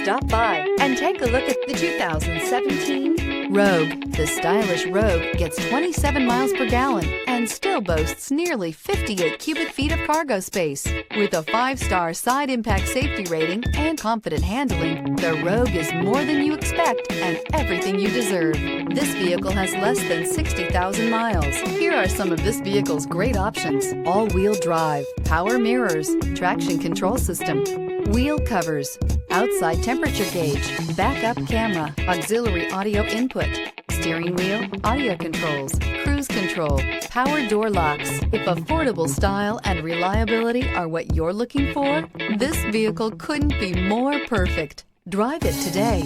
Stop by and take a look at the 2017 Rogue. The stylish Rogue gets 27 miles per gallon and still boasts nearly 58 cubic feet of cargo space. With a 5-star side impact safety rating and confident handling, the Rogue is more than you expect and everything you deserve. This vehicle has less than 60,000 miles. Here are some of this vehicle's great options: all-wheel drive, power mirrors, traction control system, wheel covers, outside temperature gauge, backup camera, auxiliary audio input, steering wheel audio controls, cruise control, power door locks. If affordable style and reliability are what you're looking for, this vehicle couldn't be more perfect. Drive it today.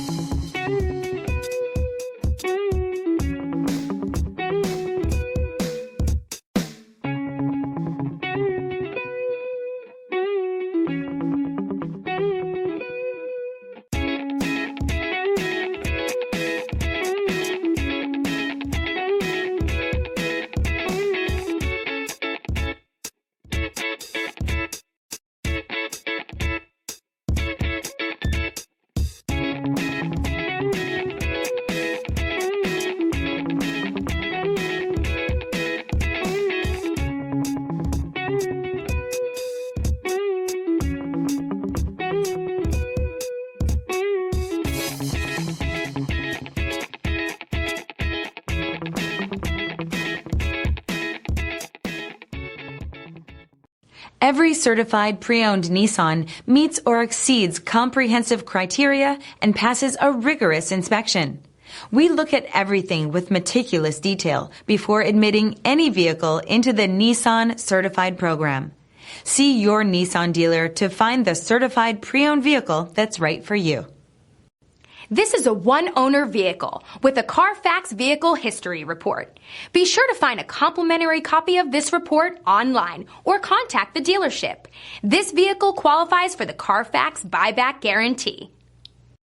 Every certified pre-owned Nissan meets or exceeds comprehensive criteria and passes a rigorous inspection. We look at everything with meticulous detail before admitting any vehicle into the Nissan Certified Program. See your Nissan dealer to find the certified pre-owned vehicle that's right for you. This is a one-owner vehicle with a Carfax Vehicle History Report. Be sure to find a complimentary copy of this report online or contact the dealership. This vehicle qualifies for the Carfax Buyback Guarantee.